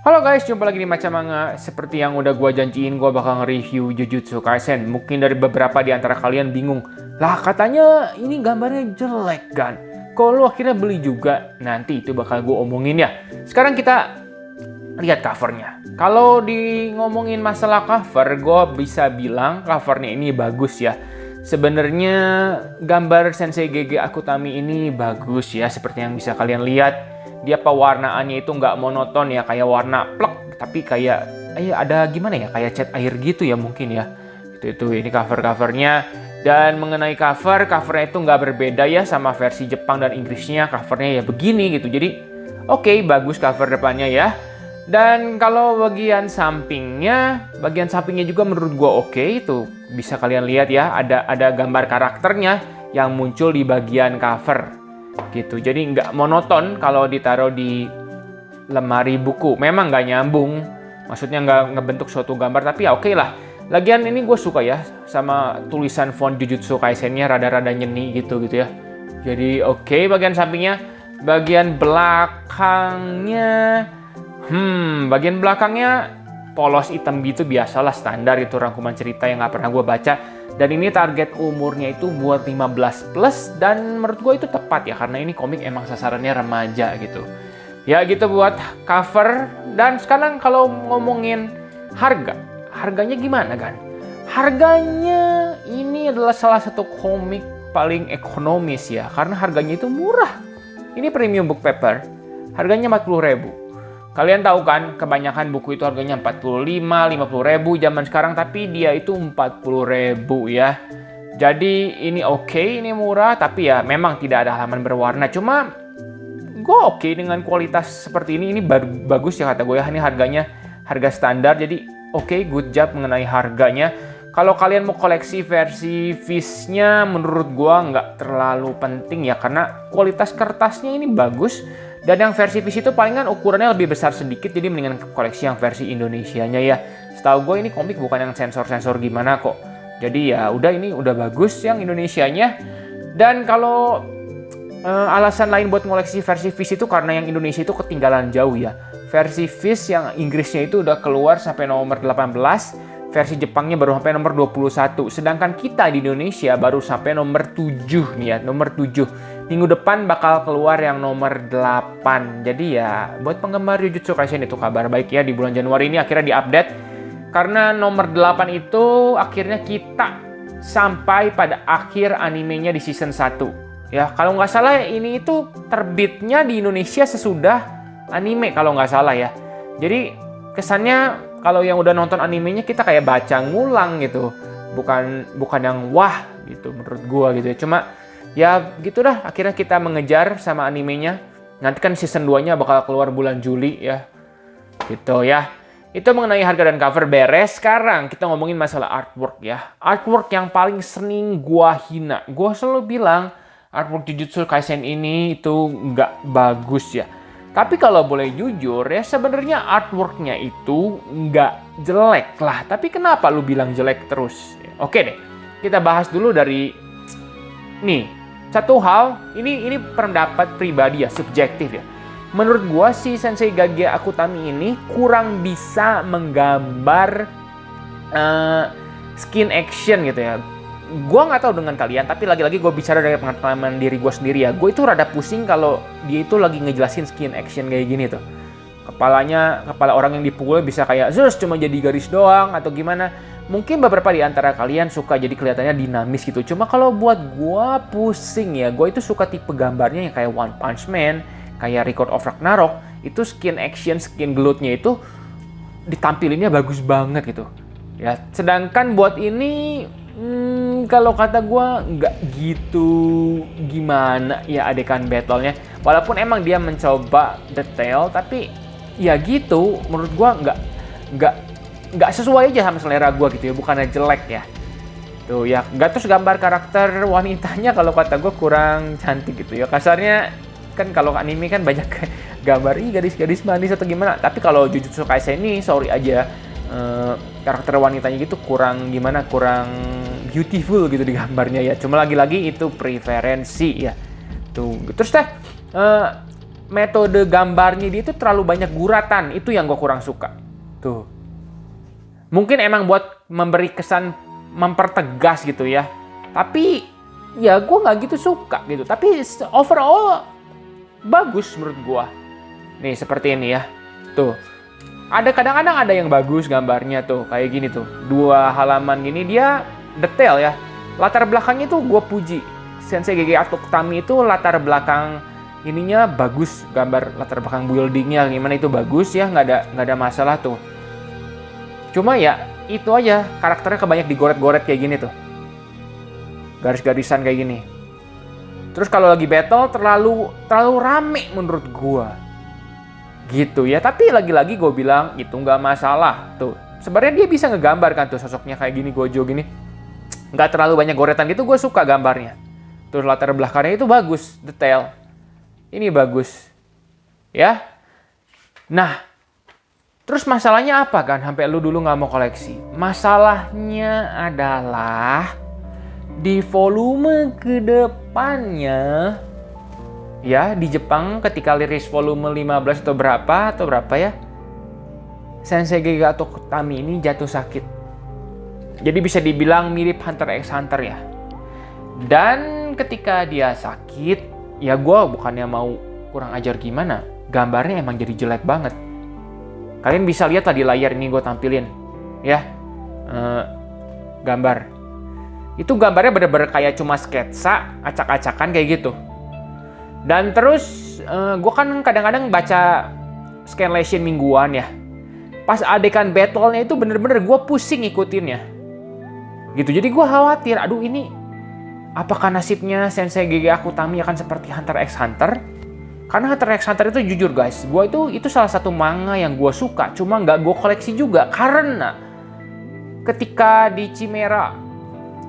Halo guys, jumpa lagi di Macamanga. Seperti yang udah gue janjiin, gue bakal nge-review Jujutsu Kaisen. Mungkin dari beberapa di antara kalian bingung, lah katanya ini gambarnya jelek kan? Kalau lu akhirnya beli juga, nanti itu bakal gue omongin ya. Sekarang kita lihat covernya. Kalau di ngomongin masalah cover, gue bisa bilang covernya ini bagus ya. Sebenarnya gambar Sensei Gege Akutami ini bagus ya, seperti yang bisa kalian lihat. Dia pewarnaannya itu nggak monoton ya, kayak warna plek, tapi kayak ada gimana ya, kayak cat air gitu ya mungkin ya. Itu ini covernya. Dan mengenai covernya itu nggak berbeda ya sama versi Jepang dan Inggrisnya. Covernya ya begini gitu. Jadi oke, bagus cover depannya ya. Dan kalau bagian sampingnya juga menurut gua oke. Itu bisa kalian lihat ya, ada gambar karakternya yang muncul di bagian cover gitu. Jadi nggak monoton kalau ditaruh di lemari buku. Memang nggak nyambung, maksudnya nggak ngebentuk suatu gambar, tapi ya oke lah. Lagian ini gue suka ya sama tulisan font Jujutsu Kaisen-nya, rada-rada nyeni gitu ya. Jadi oke, bagian sampingnya. Bagian belakangnya polos hitam gitu, biasalah standar itu rangkuman cerita yang nggak pernah gue baca. Dan ini target umurnya itu buat 15 plus, dan menurut gue itu tepat ya, karena ini komik emang sasarannya remaja gitu. Ya gitu buat cover. Dan sekarang kalau ngomongin harganya gimana kan? Harganya ini adalah salah satu komik paling ekonomis ya, karena harganya itu murah. Ini premium book paper, harganya 40.000. Kalian tahu kan, kebanyakan buku itu harganya 45-50 ribu zaman sekarang, tapi dia itu 40 ribu ya. Jadi ini oke, ini murah, tapi ya memang tidak ada halaman berwarna. Cuma gue oke dengan kualitas seperti ini bagus ya kata gue ya. Ini harga standar, jadi oke, good job mengenai harganya. Kalau kalian mau koleksi versi Viz-nya, menurut gue nggak terlalu penting ya, karena kualitas kertasnya ini bagus. Dan yang versi Viz itu palingan ukurannya lebih besar sedikit, jadi mendingan koleksi yang versi Indonesianya ya. Setahu gue ini komik bukan yang sensor-sensor gimana kok. Jadi ya udah, ini udah bagus yang Indonesianya. Dan kalau alasan lain buat ngoleksi versi Viz itu karena yang Indonesia itu ketinggalan jauh ya. Versi Viz yang Inggrisnya itu udah keluar sampai nomor 18, versi Jepangnya baru sampai nomor 21. Sedangkan kita di Indonesia baru sampai nomor 7 nih ya, nomor 7. Minggu depan bakal keluar yang nomor 8. Jadi ya buat penggemar Jujutsu Kaisen itu kabar baik ya, di bulan Januari ini akhirnya diupdate. Karena nomor 8 itu akhirnya kita sampai pada akhir animenya di season 1. Ya, kalau nggak salah ini itu terbitnya di Indonesia sesudah anime kalau nggak salah ya. Jadi kesannya kalau yang udah nonton animenya kita kayak baca ngulang gitu. Bukan yang wah gitu menurut gua gitu ya. Cuma ya gitu dah, akhirnya kita mengejar sama animenya. Nanti kan season 2-nya bakal keluar bulan Juli ya. Gitu ya. Itu mengenai harga dan cover beres. Sekarang kita ngomongin masalah artwork ya. Artwork yang paling sering gua hina. Gua selalu bilang artwork Jujutsu Kaisen ini itu nggak bagus ya. Tapi kalau boleh jujur ya, sebenarnya artworknya itu nggak jelek lah. Tapi kenapa lu bilang jelek terus? Oke deh, kita bahas dulu dari nih. Satu hal, ini pendapat pribadi ya, subjektif ya. Menurut gua si Sensei Gege Akutami ini kurang bisa menggambar skin action gitu ya. Gua nggak tahu dengan kalian, tapi lagi-lagi gue bicara dari pengalaman diri gue sendiri ya. Gue itu rada pusing kalau dia itu lagi ngejelasin skin action kayak gini tuh. Kepala orang yang dipukul bisa kayak Zeus cuma jadi garis doang atau gimana. Mungkin beberapa di antara kalian suka jadi kelihatannya dinamis gitu. Cuma kalau buat gue pusing ya. Gue itu suka tipe gambarnya yang kayak One Punch Man, kayak Record of Ragnarok. Itu skin action, skin glow-nya itu ditampilinnya bagus banget gitu. Ya, sedangkan buat ini kalau kata gue nggak gitu gimana ya adegan battle-nya. Walaupun emang dia mencoba detail, tapi ya gitu menurut gue nggak sesuai aja sama selera gue gitu ya, bukannya jelek ya. Tuh ya, nggak, terus gambar karakter wanitanya kalau kata gue kurang cantik gitu ya. Kasarnya kan kalau anime kan banyak gambar gadis-gadis manis atau gimana. Tapi kalau Jujutsu Kaisen ini sorry aja, karakter wanitanya gitu kurang beautiful gitu di gambarnya ya. Cuma lagi-lagi itu preferensi ya. Tuh, terus deh metode gambarnya dia itu terlalu banyak guratan. Itu yang gue kurang suka. Tuh. Mungkin emang buat memberi kesan mempertegas gitu ya. Tapi ya gue nggak gitu suka gitu. Tapi overall bagus menurut gue. Nih seperti ini ya. Tuh. Ada kadang-kadang ada yang bagus gambarnya tuh. Kayak gini tuh. 2 halaman gini dia detail ya. Latar belakangnya tuh gue puji. Sensei Gege Akutami itu latar belakang ininya bagus. Gambar latar belakang buildingnya gimana itu bagus ya. Nggak ada masalah tuh. Cuma ya itu aja. Karakternya kebanyak digoret-goret kayak gini tuh. Garis-garisan kayak gini. Terus kalau lagi battle terlalu rame menurut gue. Gitu ya, tapi lagi-lagi gue bilang itu nggak masalah tuh. Sebenarnya dia bisa ngegambar kan tuh sosoknya kayak gini, Gojo gini. Nggak terlalu banyak goretan gitu, gue suka gambarnya. Terus latar belakangnya itu bagus, detail. Ini bagus. Ya. Nah, terus masalahnya apa kan? Sampai lu dulu nggak mau koleksi. Masalahnya adalah di volume kedepannya. Ya, di Jepang ketika liris volume 15 atau berapa ya, Sensei Gege Akutami ini jatuh sakit. Jadi bisa dibilang mirip Hunter x Hunter ya. Dan ketika dia sakit, ya gue bukannya mau kurang ajar gimana, gambarnya emang jadi jelek banget. Kalian bisa lihat lah di layar ini gue tampilin. Ya, gambar. Itu gambarnya bener-bener kayak cuma sketsa, acak-acakan kayak gitu. Dan terus gue kan kadang-kadang baca scanlation mingguan ya. Pas adegan battle-nya itu bener-bener gue pusing ngikutinnya. Gitu, jadi gue khawatir, aduh ini apakah nasibnya Sensei Gege Akutami akan seperti Hunter x Hunter? Karena Hunter x Hunter itu jujur guys, gue itu salah satu manga yang gue suka, cuma nggak gue koleksi juga. Karena ketika di Chimera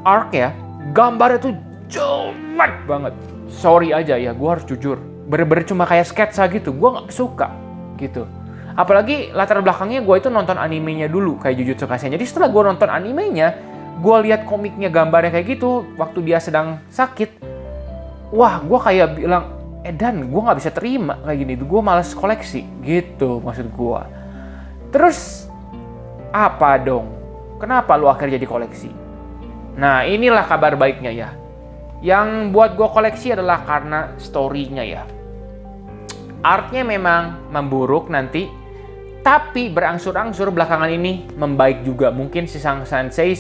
Arc ya, gambarnya tuh jelek banget. Sorry aja ya, gue harus jujur. Bener-bener cuma kayak sketsa gitu, gue gak suka gitu. Apalagi latar belakangnya gue itu nonton animenya dulu, kayak Jujutsu Kaisen. Jadi setelah gue nonton animenya, gue lihat komiknya gambarnya kayak gitu, waktu dia sedang sakit. Wah, gue kayak bilang, Dan, gue gak bisa terima kayak gini. Gue males koleksi, gitu maksud gue. Terus, apa dong? Kenapa lu akhirnya jadi koleksi? Nah, inilah kabar baiknya ya. Yang buat gue koleksi adalah karena story-nya ya. Art-nya memang memburuk nanti, tapi berangsur-angsur belakangan ini membaik juga. Mungkin si Sang Sensei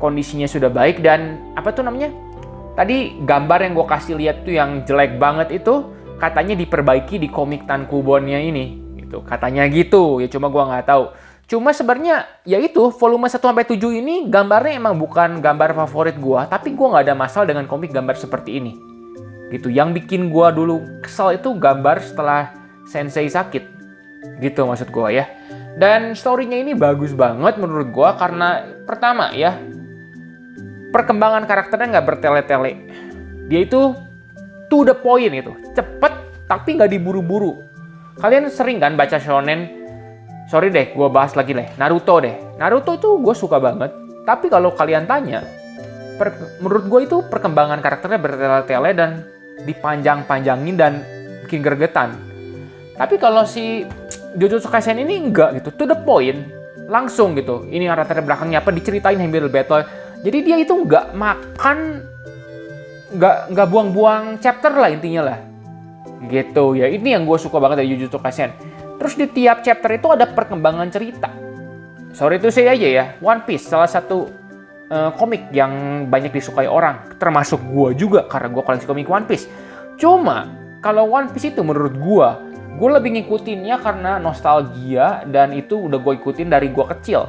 kondisinya sudah baik dan apa tuh namanya? Tadi gambar yang gue kasih lihat tuh yang jelek banget itu katanya diperbaiki di komik Tankobon-nya ini. Gitu. Katanya gitu, ya cuma gue nggak tahu. Cuma sebenarnya ya itu volume 1-7 ini gambarnya emang bukan gambar favorit gua, tapi gua nggak ada masalah dengan komik gambar seperti ini. Gitu. Yang bikin gua dulu kesel itu gambar setelah Sensei sakit. Gitu maksud gua ya. Dan story-nya ini bagus banget menurut gua karena pertama ya, perkembangan karakternya nggak bertele-tele. Dia itu to the point itu, cepet tapi nggak diburu-buru. Kalian sering kan baca shonen? Sorry deh, gue bahas lagi deh. Naruto deh. Naruto itu gue suka banget. Tapi kalau kalian tanya, menurut gue itu perkembangan karakternya bertele-tele dan dipanjang-panjangin dan bikin gregetan. Tapi kalau si Jujutsu Kaisen ini enggak gitu. To the point. Langsung gitu. Ini latar belakangnya apa, diceritain sambil battle. Jadi dia itu nggak makan, nggak buang-buang chapter lah intinya lah. Gitu ya. Ini yang gue suka banget dari Jujutsu Kaisen. Terus di tiap chapter itu ada perkembangan cerita. Sorry itu saya aja ya, One Piece salah satu komik yang banyak disukai orang. Termasuk gue juga karena gue koleksi komik One Piece. Cuma kalau One Piece itu menurut gue lebih ngikutinnya karena nostalgia dan itu udah gue ikutin dari gue kecil.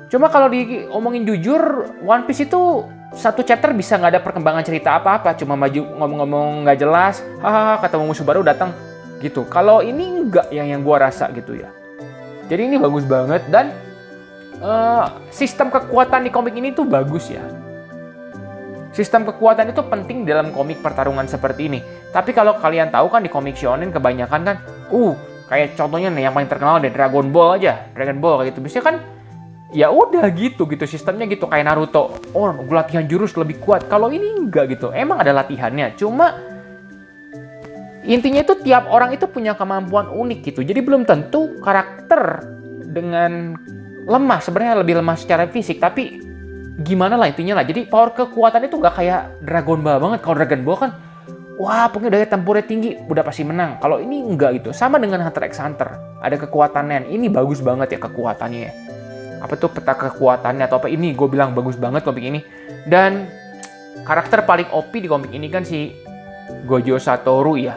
Cuma kalau diomongin jujur, One Piece itu satu chapter bisa nggak ada perkembangan cerita apa-apa. Cuma maju ngomong-ngomong nggak jelas, hahaha ketemu musuh baru datang. Gitu. Kalau ini enggak yang gue rasa gitu ya. Jadi ini bagus banget dan sistem kekuatan di komik ini tuh bagus ya. Sistem kekuatan itu penting dalam komik pertarungan seperti ini. Tapi kalau kalian tahu kan di komik shonen kebanyakan kan, kayak contohnya nih yang paling terkenal ada Dragon Ball aja, Dragon Ball kayak gitu. Biasanya kan ya udah gitu sistemnya gitu kayak Naruto. Oh, latihan jurus lebih kuat. Kalau ini enggak gitu. Emang ada latihannya, cuma Intinya itu tiap orang itu punya kemampuan unik gitu. Jadi belum tentu karakter dengan lemah, sebenarnya lebih lemah secara fisik, tapi gimana lah intinya lah. Jadi power kekuatan itu nggak kayak Dragon Ball banget. Kalau Dragon Ball kan, wah pokoknya daya tempurnya tinggi, udah pasti menang. Kalau ini enggak gitu. Sama dengan Hunter x Hunter, ada kekuatannya. Ini bagus banget ya kekuatannya ya. Apa tuh peta kekuatannya atau apa, ini gue bilang bagus banget komik ini. Dan karakter paling OP di komik ini kan si Gojo Satoru ya.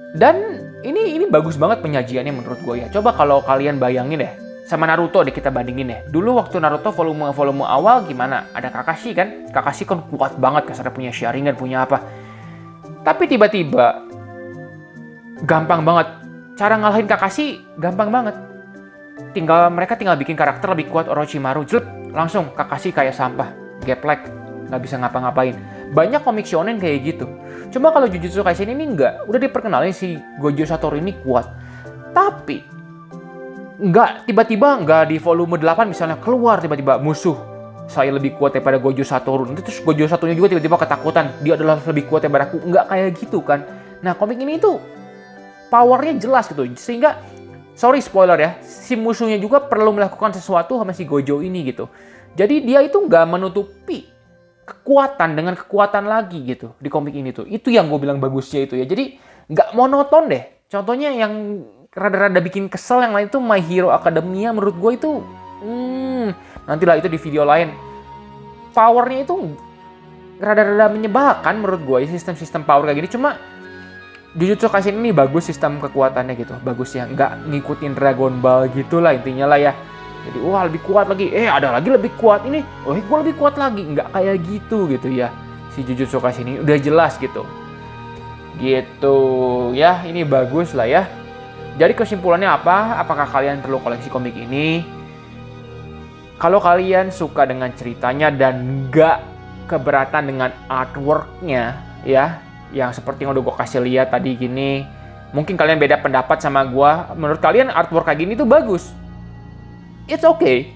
Dan ini bagus banget penyajiannya menurut gue ya. Coba kalau kalian bayangin deh, sama Naruto deh kita bandingin deh. Dulu waktu Naruto volume awal gimana? Ada Kakashi kan? Kakashi kan kuat banget, kasarnya punya Sharingan, punya apa. Tapi tiba-tiba gampang banget. Cara ngalahin Kakashi gampang banget. Mereka tinggal bikin karakter lebih kuat, Orochimaru, jelek, langsung Kakashi kayak sampah, geplek, nggak bisa ngapa-ngapain. Banyak komik shonen kayak gitu. Cuma kalau Jujutsu Kaisen ini nggak, udah diperkenalin si Gojo Satoru ini kuat. Tapi nggak tiba-tiba nggak di volume 8 misalnya keluar tiba-tiba musuh saya lebih kuat daripada Gojo Satoru. Nanti terus Gojo Satorunya juga tiba-tiba ketakutan, dia adalah lebih kuat daripada aku. Nggak kayak gitu kan. Nah komik ini tuh powernya jelas gitu, sehingga sorry spoiler ya, si musuhnya juga perlu melakukan sesuatu sama si Gojo ini gitu. Jadi dia itu nggak menutupi kekuatan dengan kekuatan lagi gitu di komik ini tuh. Itu yang gue bilang bagusnya itu ya. Jadi nggak monoton deh. Contohnya yang rada-rada bikin kesel yang lain tuh My Hero Academia, menurut gue itu nantilah itu di video lain. Powernya itu rada-rada menyebalkan menurut gue ya, sistem-sistem power kayak gini. Cuma Jujutsu Kaisen ini bagus sistem kekuatannya gitu, bagus ya, nggak ngikutin Dragon Ball gitu lah intinya lah ya. Jadi wah lebih kuat lagi, ada lagi lebih kuat ini, gue lebih kuat lagi, nggak kayak gitu ya. Si Jujutsu Kaisen ini udah jelas gitu ya, ini bagus lah ya. Jadi kesimpulannya apa? Apakah kalian perlu koleksi komik ini? Kalau kalian suka dengan ceritanya dan nggak keberatan dengan artworknya ya, yang seperti yang udah gue kasih lihat tadi gini, mungkin kalian beda pendapat sama gue. Menurut kalian artwork kayak gini tuh bagus, it's okay,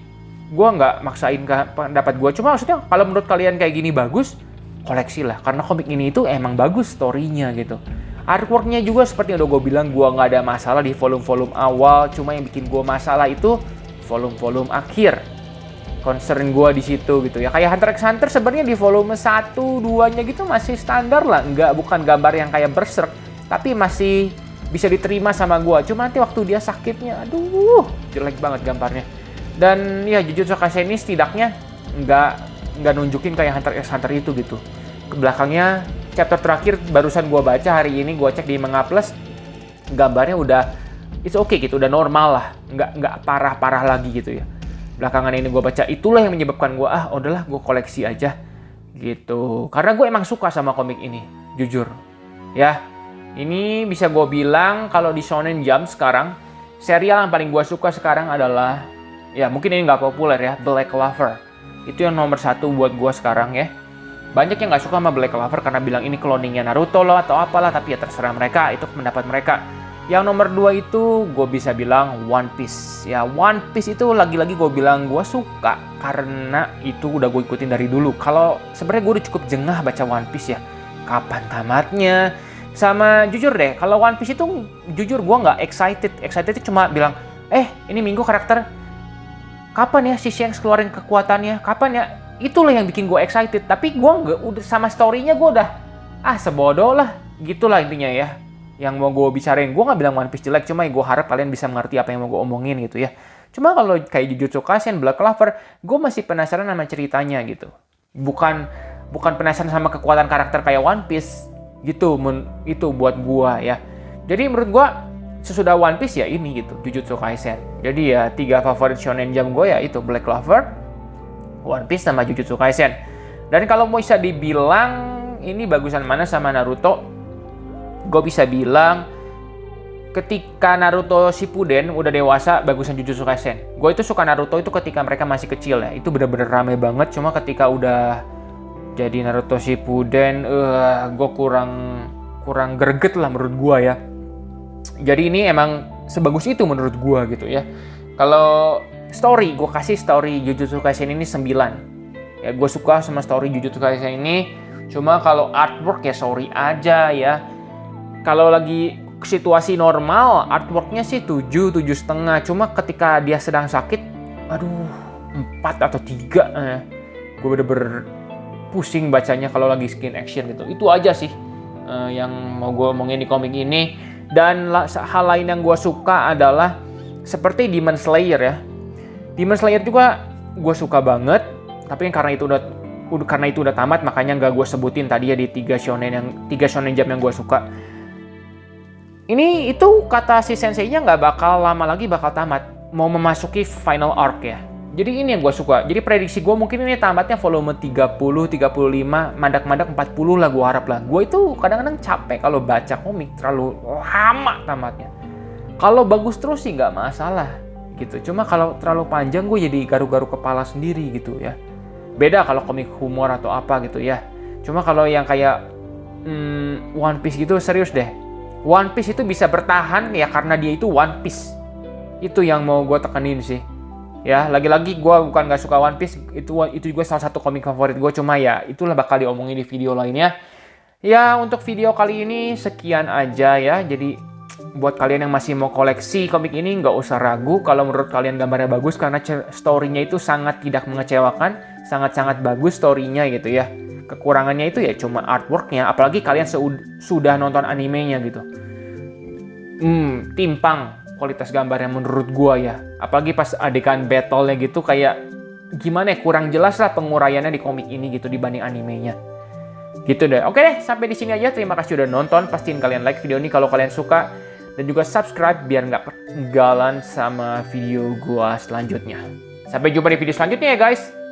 gue nggak maksain pendapat gue. Cuma maksudnya kalau menurut kalian kayak gini bagus, koleksi lah, karena komik ini itu emang bagus story-nya gitu. Artworknya juga seperti yang udah gue bilang, gue nggak ada masalah di volume-volume awal. Cuma yang bikin gue masalah itu volume-volume akhir. Concern gue di situ gitu ya. Kayak Hunter x Hunter sebenarnya di volume 1, 2-nya gitu masih standar lah. Bukan gambar yang kayak berserk, tapi masih bisa diterima sama gue. Cuma nanti waktu dia sakitnya, aduh, jelek banget gambarnya. Dan ya Jujutsu Kaisen ini setidaknya nggak nunjukin kayak Hunter x Hunter itu gitu. Ke belakangnya chapter terakhir barusan gue baca hari ini, gue cek di Manga Plus, gambarnya udah it's okay gitu, udah normal lah, nggak parah-parah lagi gitu ya. Belakangan ini gue baca, itulah yang menyebabkan gue udahlah gue koleksi aja gitu, karena gue emang suka sama komik ini, jujur ya. Ini bisa gue bilang kalau di Shonen Jump sekarang, serial yang paling gue suka sekarang adalah, ya mungkin ini nggak populer ya, Black Clover. Itu yang nomor 1 buat gue sekarang ya. Banyak yang nggak suka sama Black Clover karena bilang ini cloningnya Naruto loh atau apalah, tapi ya terserah mereka, itu pendapat mereka. Yang nomor 2 itu gue bisa bilang One Piece. Ya One Piece itu lagi-lagi gue bilang gue suka karena itu udah gue ikutin dari dulu. Kalau sebenarnya gue udah cukup jengah baca One Piece ya. Kapan tamatnya? Sama jujur deh, kalau One Piece itu jujur gue nggak excited. Excited itu cuma bilang, ini minggu karakter kapan ya si Shanks keluarin kekuatannya? Kapan ya? Itulah yang bikin gue excited. Tapi gue nggak, udah sama story-nya gue udah sebodoh lah. Gitulah intinya ya. Yang mau gue bicarain, gue nggak bilang One Piece jelek, cuma gue harap kalian bisa mengerti apa yang mau gue omongin gitu ya. Cuma kalau kayak Jujutsu Kaisen, Black Clover, gue masih penasaran sama ceritanya gitu. Bukan penasaran sama kekuatan karakter kayak One Piece gitu. Itu buat gue ya. Jadi menurut gue sesudah One Piece ya ini gitu, Jujutsu Kaisen. Jadi ya 3 favorit shonen jump gue ya itu Black Clover, One Piece sama Jujutsu Kaisen. Dan kalau mau bisa dibilang ini bagusan mana sama Naruto, gue bisa bilang ketika Naruto Shippuden udah dewasa bagusan Jujutsu Kaisen. Gue itu suka Naruto itu ketika mereka masih kecil ya, itu bener-bener rame banget. Cuma ketika udah jadi Naruto Shippuden, gue kurang greget lah menurut gue ya. Jadi ini emang sebagus itu menurut gue gitu ya. Kalau story, gue kasih story Jujutsu Kaisen ini 9. Ya gue suka sama story Jujutsu Kaisen ini. Cuma kalau artwork ya sorry aja ya. Kalau lagi situasi normal, artworknya sih 7, 7,5. Cuma ketika dia sedang sakit, aduh, 4 atau 3. Gue bener-bener pusing bacanya kalau lagi skin action gitu. Itu aja sih yang mau gue omongin di komik ini. Dan hal lain yang gue suka adalah seperti Demon Slayer ya. Demon Slayer juga gue suka banget. Tapi karena itu udah tamat, makanya nggak gue sebutin tadi ya di 3 shonen jump yang gue suka. Ini itu kata si senseinya nggak bakal lama lagi bakal tamat. Mau memasuki final arc ya. Jadi ini yang gue suka. Jadi prediksi gue mungkin ini tamatnya volume 30, 35, mandak-mandak 40 lah gue harap lah. Gue itu kadang-kadang capek kalau baca komik terlalu lama tamatnya. Kalau bagus terus sih nggak masalah gitu. Cuma kalau terlalu panjang gue jadi garu-garu kepala sendiri gitu ya. Beda kalau komik humor atau apa gitu ya. Cuma kalau yang kayak One Piece gitu serius deh. One Piece itu bisa bertahan ya karena dia itu One Piece. Itu yang mau gue tekenin sih. Ya, lagi-lagi gue bukan gak suka One Piece. Itu juga salah satu komik favorit gue. Cuma ya, itulah bakal diomongin di video lainnya. Ya, untuk video kali ini sekian aja ya. Jadi, buat kalian yang masih mau koleksi komik ini, nggak usah ragu. Kalau menurut kalian gambarnya bagus, karena story-nya itu sangat tidak mengecewakan. Sangat-sangat bagus story-nya gitu ya. Kekurangannya itu ya cuma artwork-nya, apalagi kalian sudah nonton animenya gitu. Timpang kualitas gambarnya menurut gua ya. Apalagi pas adegan battle-nya gitu kayak gimana ya, kurang jelas lah penguraiannya di komik ini gitu dibanding animenya. Gitu deh. Oke deh, sampai di sini aja. Terima kasih udah nonton. Pastiin kalian like video ini kalau kalian suka dan juga subscribe biar nggak ketinggalan sama video gua selanjutnya. Sampai jumpa di video selanjutnya ya guys.